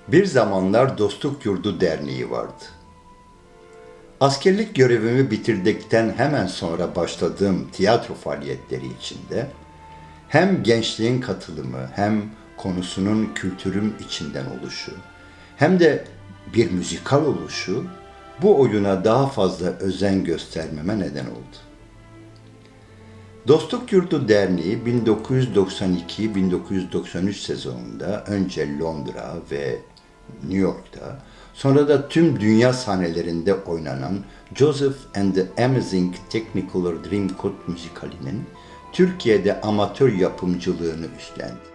Bir zamanlar Dostluk Yurdu Derneği vardı. Askerlik görevimi bitirdikten hemen sonra başladığım tiyatro faaliyetleri içinde hem gençliğin katılımı hem konusunun kültürüm içinden oluşu hem de bir müzikal oluşu bu oyuna daha fazla özen göstermeme neden oldu. Dostluk Yurdu Derneği 1992-1993 sezonunda önce Londra ve New York'ta, sonra da tüm dünya sahnelerinde oynanan Joseph and the Amazing Technicolor Dreamcoat müzikalinin Türkiye'de amatör yapımcılığını üstlendi.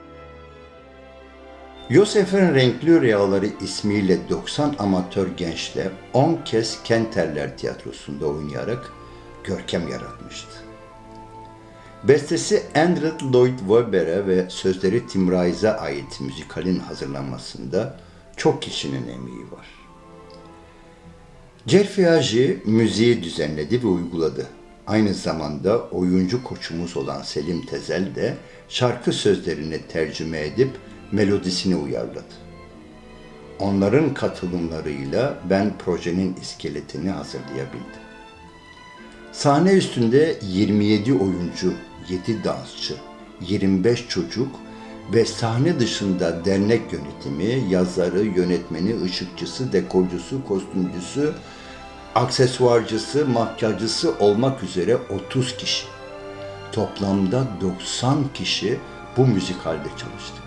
Yosef'in Renkli Rüyaları ismiyle 90 amatör gençle 10 kez Kenterler Tiyatrosu'nda oynayarak görkem yaratmıştı. Bestesi Andrew Lloyd Webber'e ve sözleri Tim Rice'a ait müzikalin hazırlanmasında çok kişinin emeği var. Cerfiaji müziği düzenledi ve uyguladı. Aynı zamanda oyuncu koçumuz olan Selim Tezel de şarkı sözlerini tercüme edip melodisini uyarladı. Onların katılımlarıyla ben projenin iskeletini hazırlayabildim. Sahne üstünde 27 oyuncu, 7 dansçı, 25 çocuk ve sahne dışında dernek yönetimi, yazarı, yönetmeni, ışıkçısı, dekorcusu, kostümcüsü, aksesuarcısı, makyajcısı olmak üzere 30 kişi. Toplamda 90 kişi bu müzikalde çalıştık.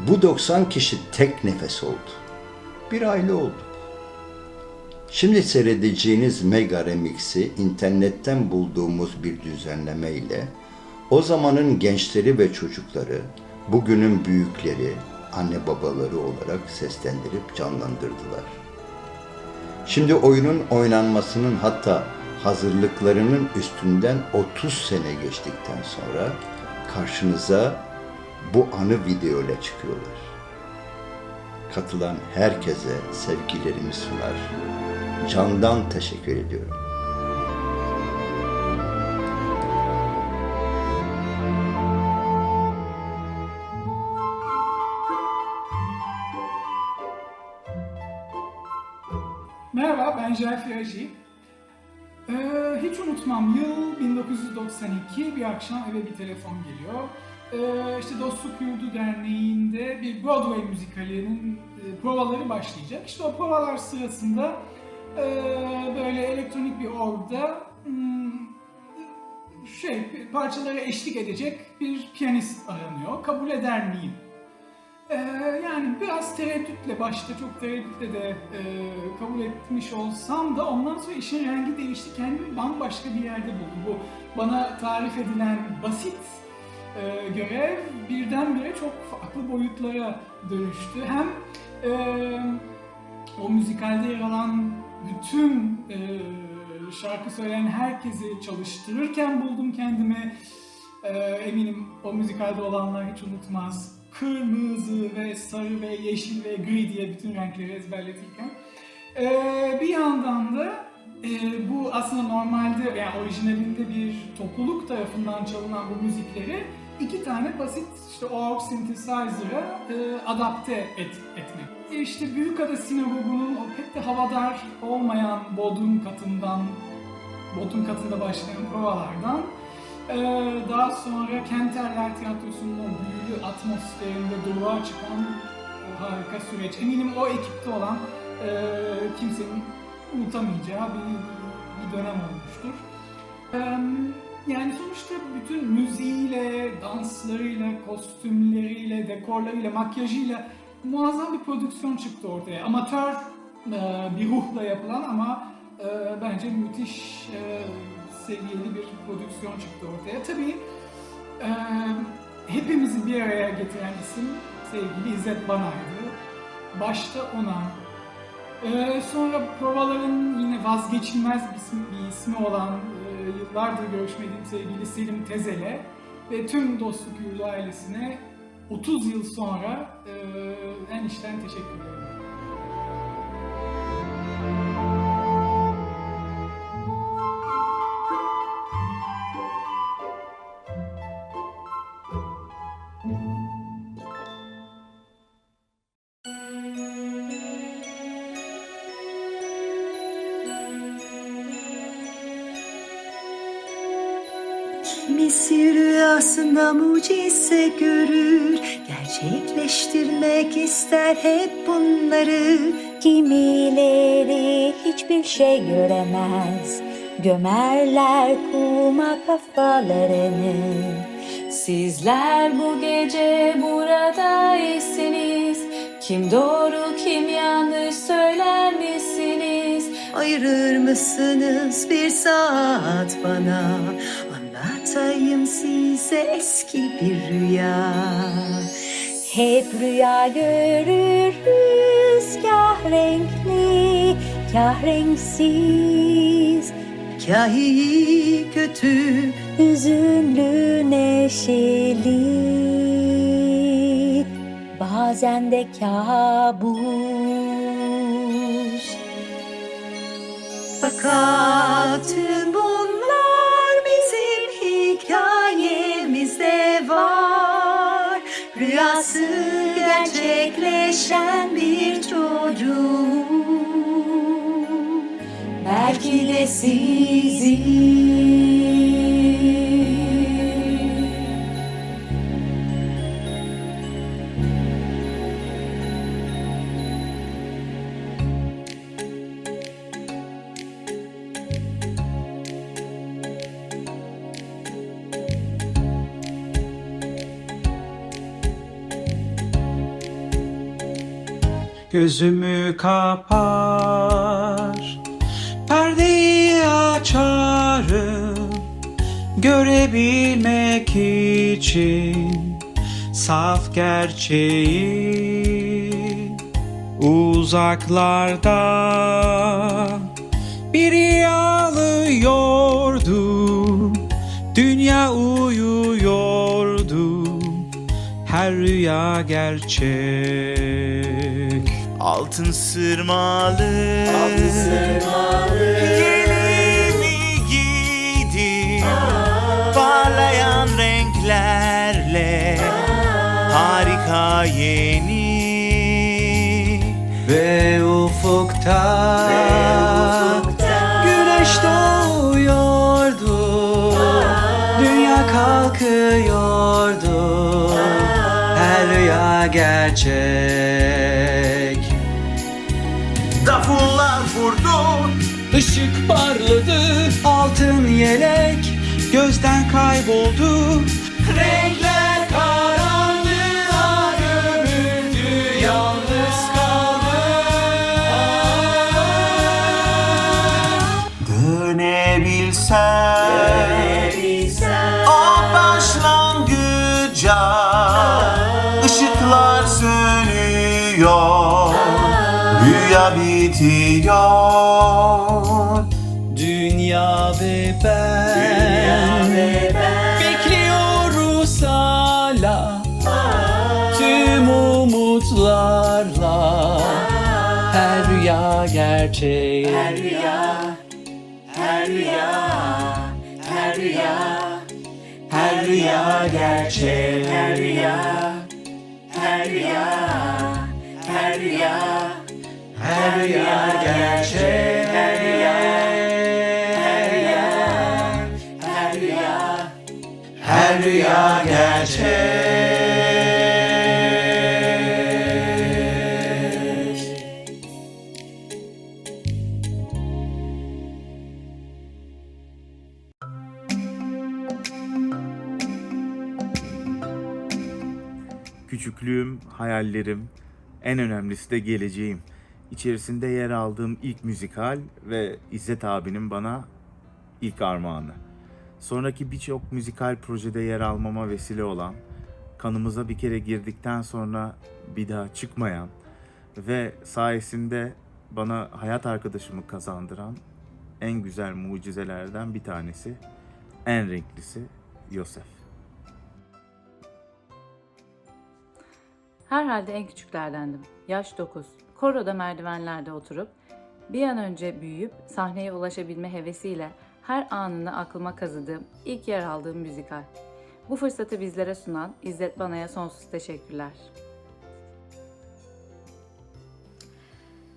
Bu 90 kişi tek nefes oldu. Bir aile olduk. Şimdi seyredeceğiniz Mega Remix'i internetten bulduğumuz bir düzenleme ile o zamanın gençleri ve çocukları, bugünün büyükleri, anne babaları olarak seslendirip canlandırdılar. Şimdi oyunun oynanmasının hatta hazırlıklarının üstünden 30 sene geçtikten sonra karşınıza bu anı video ile çıkıyorlar. Katılan herkese sevgilerimi sunar. Candan teşekkür ediyorum. Merhaba, ben Cerfiaji. Hiç unutmam, yıl 1992, bir akşam eve bir telefon geliyor. İşte Dostluk Yurdu Derneği'nde bir Broadway müzikalinin provaları başlayacak. İşte o provalar sırasında böyle elektronik bir orgda parçalara eşlik edecek bir piyanist aranıyor. Kabul eder miyim? Yani biraz tereddütle, başta çok tereddütle de kabul etmiş olsam da ondan sonra işin rengi değişti. Kendimi bambaşka bir yerde buldum. Bu bana tarif edilen basit görev birdenbire çok farklı boyutlara dönüştü. Hem o müzikalde yer alan bütün şarkı söyleyen herkesi çalıştırırken buldum kendimi. Eminim o müzikalde olanlar hiç unutmaz. Kırmızı ve sarı ve yeşil ve gri diye bütün renkleri ezberletirken. Bir yandan da bu aslında normalde, yani orijinalinde bir topluluk tarafından çalınan bu müzikleri iki tane basit işte org synthesizer'a adapte etmek. İşte Büyükada Sinagogu'nun o pek de havadar olmayan bodrum katında başlayan provalardan daha sonra Kenterler Tiyatrosu'nun o büyülü atmosferinde doğuğa çıkan o harika süreç. Eminim o ekipte olan kimsenin unutamayacağı bir dönem olmuştur. Yani sonuçta bütün müziğiyle, danslarıyla, kostümleriyle, dekorlarıyla, makyajıyla muazzam bir prodüksiyon çıktı ortaya. Amatör bir ruhla yapılan ama bence müthiş seviyeli bir prodüksiyon çıktı ortaya. Tabii hepimizi bir araya getiren isim sevgili İzzet Banay'dı. Başta ona. Sonra provaların yine vazgeçilmez bir ismi olan yıllardır görüşmediğim sevgili Selim Tezel'e ve tüm Dostluk Yurdu ailesine 30 yıl sonra en içten teşekkür ederim. Kimisi rüyasında mucize görür, gerçekleştirmek ister hep bunları. Kimileri hiçbir şey göremez, gömerler kuma kafalarını. Sizler bu gece buradayısınız, kim doğru kim yanlış söyler misiniz? Ayırır mısınız bir saat bana? Anlatayım size eski bir rüya. Hep rüya görürüz, kah renkli, kah renksiz, Kâh iyi kötü, hüzünlü neşeli, bazen de kabus. fakat tüm bunlar bizim hikayemizde var. Rüyası gerçekleşen bir çocuk, belki de sizin. Gözümü kapar, perdeyi açarım, görebilmek için saf gerçeği. Uzaklarda biri ağlıyordu, dünya uyuyordu, her rüya gerçek. Altın sırmalı, gelini giydi, parlayan renklerle, harika yeni. Ve ufukta güneş doğuyordu, dünya kalkıyordu, her rüya gerçek. Davullar vurdu, Işık parladı, altın yelek gözden kayboldu. Renkler karanlığa gömüldü, yalnız dönebilsem o başlangıca. Işıklar sönüyor, rüya bitiyor. Dünya ve ben, bekliyoruz hala, tüm umutlarla, her rüya gerçek. Her rüya, her rüya, her rüya, her rüya gerçek. Her rüya, her rüya, her rüya, her rüya gerçek. Her rüya, her rüya, her rüya, her rüya gerçek. Küçüklüğüm, hayallerim, en önemlisi de geleceğim. İçerisinde yer aldığım ilk müzikal ve İzzet abinin bana ilk armağanı. Sonraki birçok müzikal projede yer almama vesile olan, kanımıza bir kere girdikten sonra bir daha çıkmayan ve sayesinde bana hayat arkadaşımı kazandıran en güzel mucizelerden bir tanesi, en renklisi Yosef. Herhalde en küçüklerdendim. Yaş 9. Koroda merdivenlerde oturup bir an önce büyüyüp sahneye ulaşabilme hevesiyle her anını aklıma kazıdığım, ilk yer aldığım müzikal. Bu fırsatı bizlere sunan İzzet Bana'ya sonsuz teşekkürler.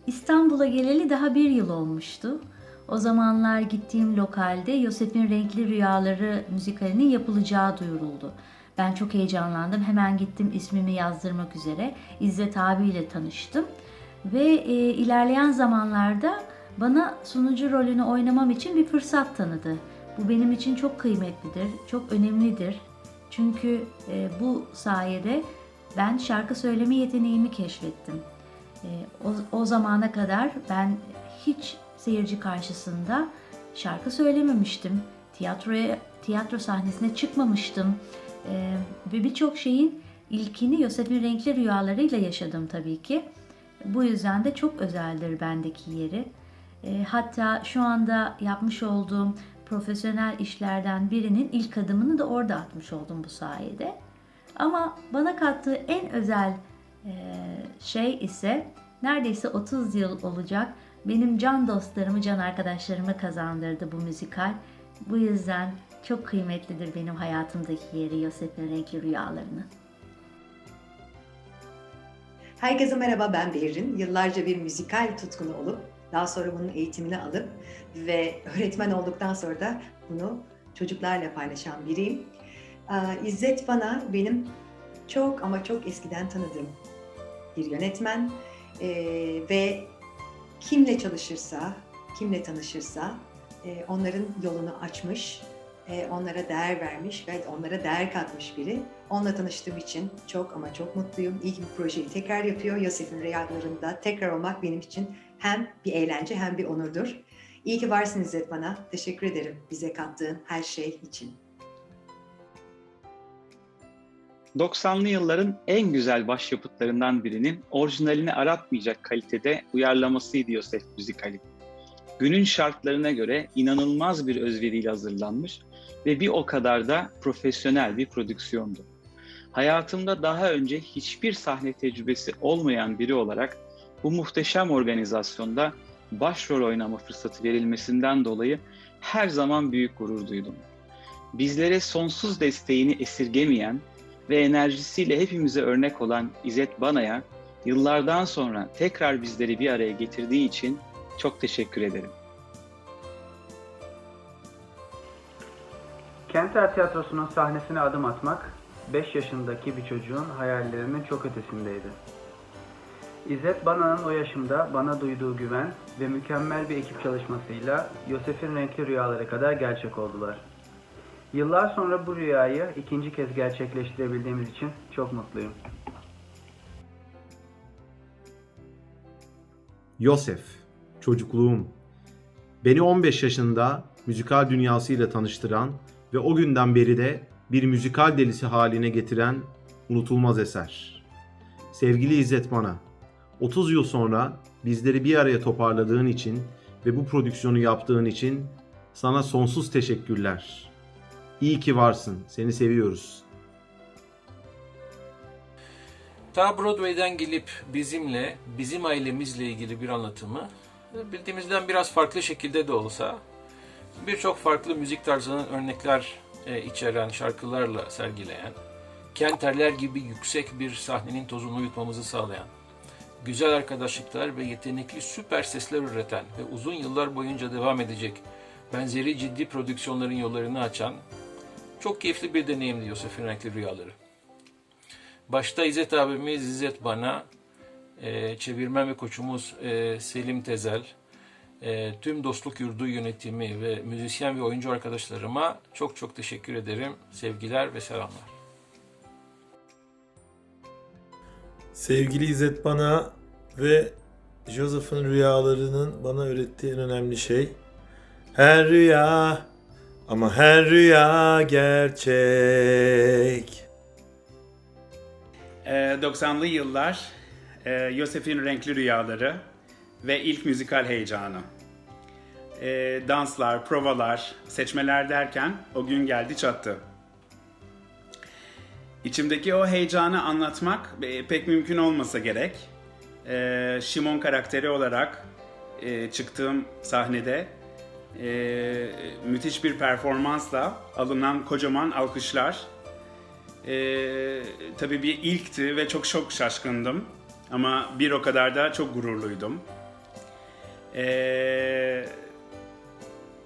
İstanbul'a geleli daha 1 yıl olmuştu. O zamanlar gittiğim lokalde Yosef'in Renkli Rüyaları müzikalinin yapılacağı duyuruldu. Ben çok heyecanlandım. Hemen gittim ismimi yazdırmak üzere. İzzet abiyle tanıştım. Ve ilerleyen zamanlarda bana sunucu rolünü oynamam için bir fırsat tanıdı. Bu benim için çok kıymetlidir, çok önemlidir. Çünkü bu sayede ben şarkı söyleme yeteneğimi keşfettim. O zamana kadar ben hiç seyirci karşısında şarkı söylememiştim. Tiyatro sahnesine çıkmamıştım. Ve birçok şeyin ilkini Yosef'in Renkli Rüyaları'yla yaşadım tabii ki. Bu yüzden de çok özeldir bendeki yeri. Hatta şu anda yapmış olduğum profesyonel işlerden birinin ilk adımını da orada atmış oldum bu sayede. Ama bana kattığı en özel şey ise neredeyse 30 yıl olacak benim can dostlarımı, can arkadaşlarımı kazandırdı bu müzikal. Bu yüzden çok kıymetlidir benim hayatımdaki yeri Yosef'in Renkli Rüyaları'nın. Herkese merhaba, ben Behrin. Yıllarca bir müzikal tutkunu olup, daha sonra bunun eğitimini alıp ve öğretmen olduktan sonra da bunu çocuklarla paylaşan biriyim. İzzet Bana benim çok ama çok eskiden tanıdığım bir yönetmen ve kimle çalışırsa, kimle tanışırsa onların yolunu açmış, onlara değer vermiş ve onlara değer katmış biri. Onunla tanıştığım için çok ama çok mutluyum. İyi ki bu projeyi tekrar yapıyor. Yosef'in Rüyaları'nda tekrar olmak benim için hem bir eğlence hem bir onurdur. İyi ki varsın İzzet Bana. Teşekkür ederim bize kattığın her şey için. 90'lı yılların en güzel başyapıtlarından birinin orijinalini aratmayacak kalitede uyarlamasıydı Yosef müzikali. Günün şartlarına göre inanılmaz bir özveriyle hazırlanmış ve bir o kadar da profesyonel bir prodüksiyondu. Hayatımda daha önce hiçbir sahne tecrübesi olmayan biri olarak bu muhteşem organizasyonda başrol oynama fırsatı verilmesinden dolayı her zaman büyük gurur duydum. Bizlere sonsuz desteğini esirgemeyen ve enerjisiyle hepimize örnek olan İzzet Bana'ya yıllardan sonra tekrar bizleri bir araya getirdiği için çok teşekkür ederim. Kenter Tiyatrosu'nun sahnesine adım atmak, 5 yaşındaki bir çocuğun hayallerinin çok ötesindeydi. İzzet Bana'nın o yaşımda bana duyduğu güven ve mükemmel bir ekip çalışmasıyla Yosef'in Renkli Rüyaları kadar gerçek oldular. Yıllar sonra bu rüyayı ikinci kez gerçekleştirebildiğimiz için çok mutluyum. Yosef, çocukluğum. Beni 15 yaşında müzikal dünyasıyla tanıştıran ve o günden beri de bir müzikal delisi haline getiren unutulmaz eser. Sevgili İzzet Bana, 30 yıl sonra bizleri bir araya toparladığın için ve bu prodüksiyonu yaptığın için sana sonsuz teşekkürler. İyi ki varsın, seni seviyoruz. Ta Broadway'den gelip bizimle, bizim ailemizle ilgili bir anlatımı bildiğimizden biraz farklı şekilde de olsa birçok farklı müzik tarzının örnekler içeren şarkılarla sergileyen, Kenterler gibi yüksek bir sahnenin tozunu yutmamızı sağlayan, güzel arkadaşlıklar ve yetenekli süper sesler üreten ve uzun yıllar boyunca devam edecek benzeri ciddi prodüksiyonların yollarını açan çok keyifli bir deneyimdi Yosef'in Renkli Rüyaları. Başta İzzet abimiz İzzet Bana, çevirmen ve koçumuz Selim Tezel, tüm Dostluk Yurdu yönetimi ve müzisyen ve oyuncu arkadaşlarıma çok çok teşekkür ederim. Sevgiler ve selamlar. Sevgili İzzet Bana ve Joseph'in Rüyaları'nın bana öğrettiği en önemli şey, her rüya ama her rüya gerçek. 90'lı yıllar, Yosef'in Renkli Rüyaları ve ilk müzikal heyecanı. Danslar, provalar, seçmeler derken o gün geldi çattı. İçimdeki o heyecanı anlatmak pek mümkün olmasa gerek. Şimon karakteri olarak çıktığım sahnede müthiş bir performansla alınan kocaman alkışlar. Tabii bir ilkti ve çok şaşkındım ama bir o kadar da çok gururluydum.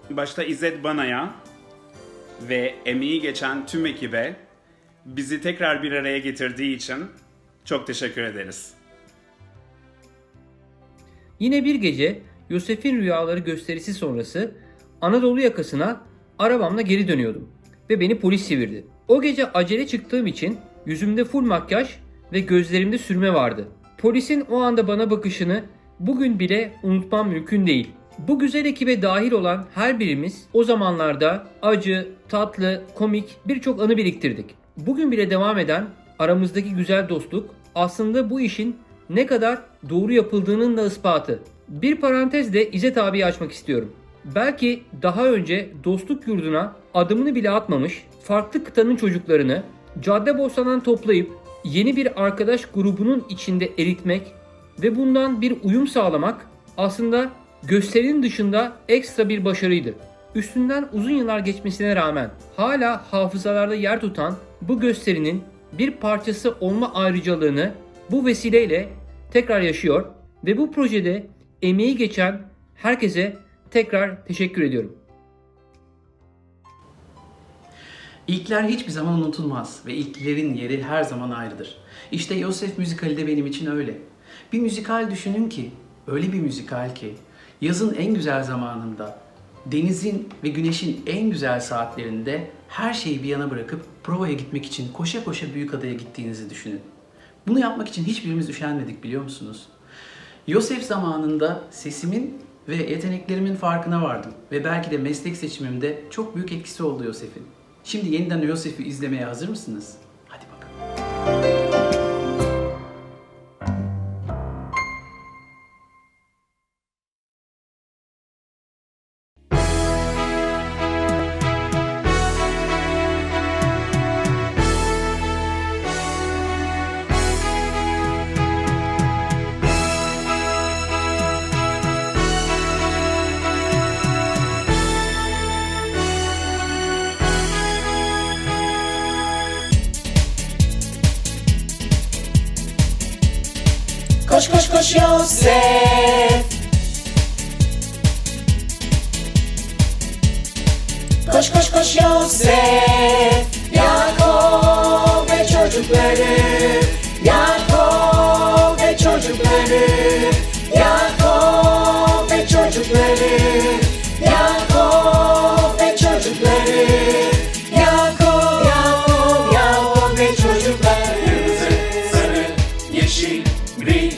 Başta İzzet Bana'ya ve emeği geçen tüm ekibe bizi tekrar bir araya getirdiği için çok teşekkür ederiz. Yine bir gece Yosef'in Rüyaları gösterisi sonrası Anadolu yakasına arabamla geri dönüyordum ve beni polis çevirdi. O gece acele çıktığım için yüzümde full makyaj ve gözlerimde sürme vardı. Polisin o anda bana bakışını bugün bile unutmam mümkün değil. Bu güzel ekibe dahil olan her birimiz o zamanlarda acı, tatlı, komik birçok anı biriktirdik. Bugün bile devam eden aramızdaki güzel dostluk aslında bu işin ne kadar doğru yapıldığının da ispatı. Bir parantezle İzzet abiyi açmak istiyorum. Belki daha önce dostluk yurduna adımını bile atmamış farklı kıtanın çocuklarını Caddebostan'dan toplayıp yeni bir arkadaş grubunun içinde eritmek ve bundan bir uyum sağlamak aslında gösterinin dışında ekstra bir başarıydı. Üstünden uzun yıllar geçmesine rağmen hala hafızalarda yer tutan bu gösterinin bir parçası olma ayrıcalığını bu vesileyle tekrar yaşıyor ve bu projede emeği geçen herkese tekrar teşekkür ediyorum. İlkler hiçbir zaman unutulmaz ve ilklerin yeri her zaman ayrıdır. İşte Yosef müzikali de benim için öyle. Bir müzikal düşünün ki, öyle bir müzikal ki, yazın en güzel zamanında, denizin ve güneşin en güzel saatlerinde her şeyi bir yana bırakıp provaya gitmek için koşa koşa Büyükada'ya gittiğinizi düşünün. Bunu yapmak için hiçbirimiz üşenmedik biliyor musunuz? Yosef zamanında sesimin ve yeteneklerimin farkına vardım ve belki de meslek seçimimde çok büyük etkisi oldu Yosef'in. Şimdi yeniden Yosef'i izlemeye hazır mısınız? Hadi bakalım. Koş koş koş Yosef, koş koş koş Yosef, Yakob ve çocukları, Yakob ve çocukları, Yakob ve çocukları, Yakob ve çocukları, Yakob, Yakob, Yakob ve çocukları. Kırmızı, sarı, yeşil, gri,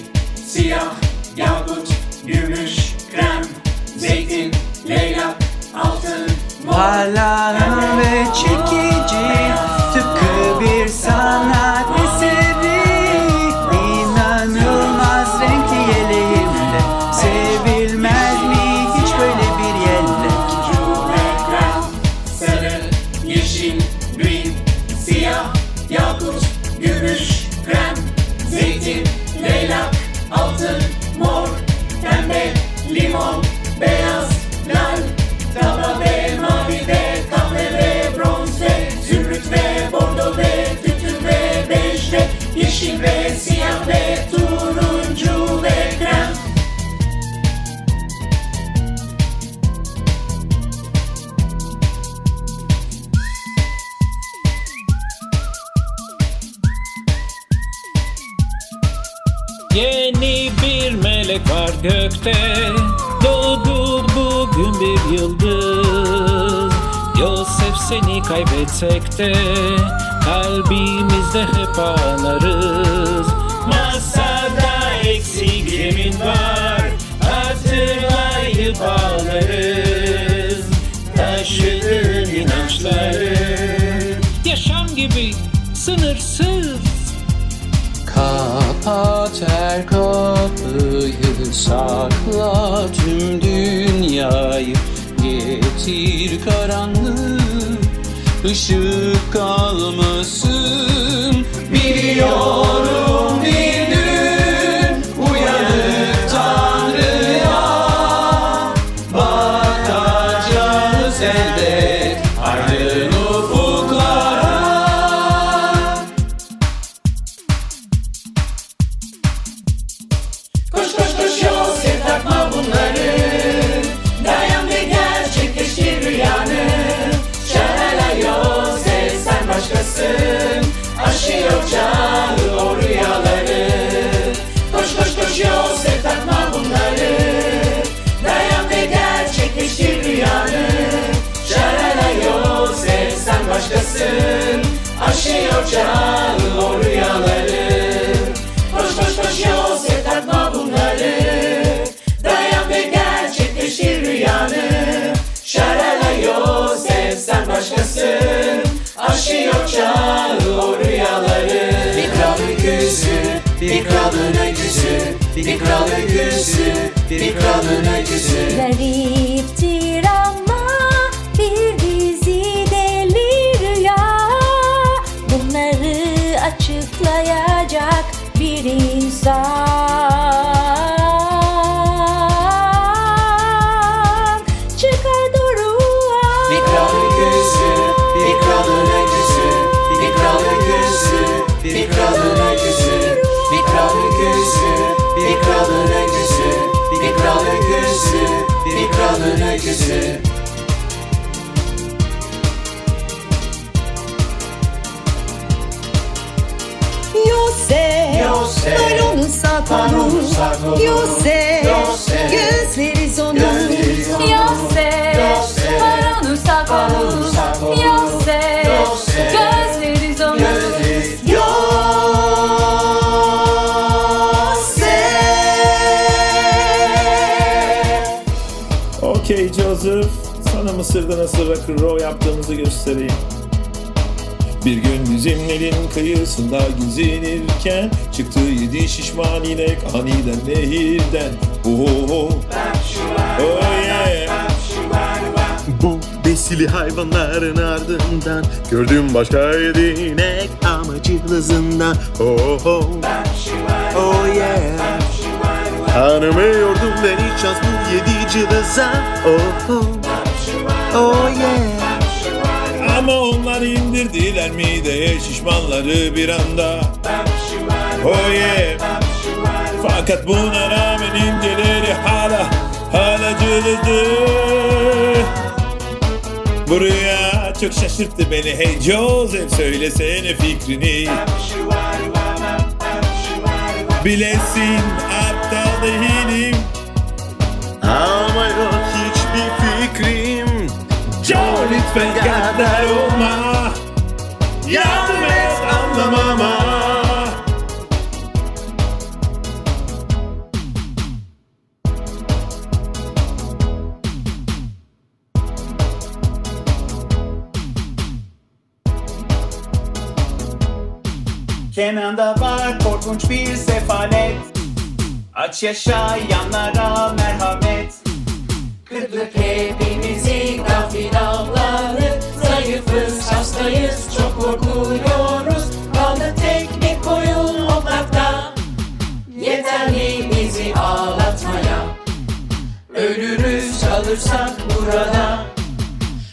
siyah, yakut, gümüş, krem, zeytin, leylak, altın, Parlayan ve çekici, tıpkı bir sanat eseri. İnanılmaz renkli yeleğimle, sevilmez mi hiç böyle bir yellek? krem, sarı, yeşil, gri, siyah, yakut, gümüş, krem, zeytin, leylak, altın, mor, pembe, limon, beyaz, lal, tava ve mavi ve kahve ve bronz ve zümrüt ve bordo ve tütün ve bej ve yeşil ve siyah ve turuncu ve krem. Yeni bir melek var gökte, doğdu bugün bir yıldız. Yosef seni kaybetsek de kalbimizde hep anarız. Masada eksik yemin var, hatırlayıp ağlarız. Taşıdığın inançları yaşam gibi sınırsız. Kapat her kapıyı, sakla tüm dünyayı. Getir karanlık, ışık kalmasın. Biliyorum bir gün uyanık Tanrı'ya bakacağız elbet aydın ufuklara. Koş koş koş Yosef, takma bunları, ocağı o rüyaları. Koş koş koş Yosef takma bunları. Dayan ve gerçekleştir rüyanı. Şarala Yosef sen başkasın. Aşıyor çağı o rüyaları. Bir kral öyküsü, bir kralın öyküsü. Bir kral öyküsü, bir kralın öyküsü. Gariptir ama bir dizi deli rüya. Bunları açıklayacak bir insan çıkar doğruğa. Bir kral öyküsü, bir kralın öyküsü. Bir kral öyküsü, bir kralın öyküsü. Bir kral öyküsü, bir kralın öyküsü. Bir kral öyküsü, bir kralın öyküsü. Yosef, Paronu sakonu. Yosef, gözleri sonu. Yosef, Paronu sakonu. Yosef, gözleri sonu. Okey Joseph, sana Mısır'da nasıl rock'n'roll yaptığımızı göstereyim. Bir gün bizimlerin kıyısında gezinirken çıktı 7 şişman inek aniden nehirden. Oh yeah. Bu besili hayvanların ardından gördüm başka 7 inek ama cılızından. Oh yeah. Tanımıyordum ben hiç az bu 7 cılıza. Oh yeah. Ama onlar indirdiler mideye şişmanları bir anda. Oh yeah. Fakat buna rağmen inceleri hala cılızdı. Bu rüya çok şaşırttı beni. Hey Joseph, söylesene fikrini. Bilesin aptal değilim ama yok hiçbir fikrim. Joe lütfen gaddar olma. Yardım et anlamama. Kenan'da var korkunç bir sefalet. Aç yaşayanlara merhamet. Kıtlık hepimizin gafil avları. Zayıfız, hastayız, çok korkuyoruz. Kaldı tek bir koyun otlakta. Yeterli bizi ağlatmaya. Ölürüz kalırsak burada.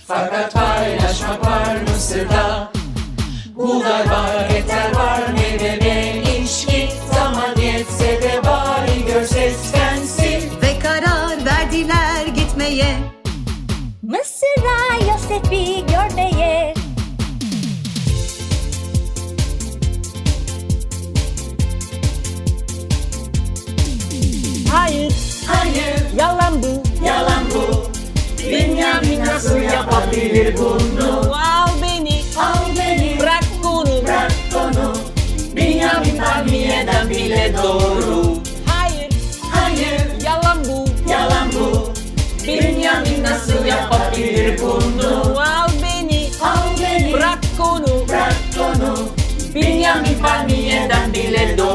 Fakat paylaşmak var Mısır'da. Buğday var, etler var, meyve ve içki. Zaman yetse de bari gör seslensin. Ve karar verdiler gitmeye. Mısır'a Yosef'i görmeye. Hayır, yalan bu, yalan bu. Benjamin nasıl yapabilir bunu? Al beni, bırak onu. Benjamin tahmineden bile doğru. Hayır, yalan bu. Benjamin nasıl yapabilir bunu? Al beni, bırak onu. Benjamin tahmineden bile doğru.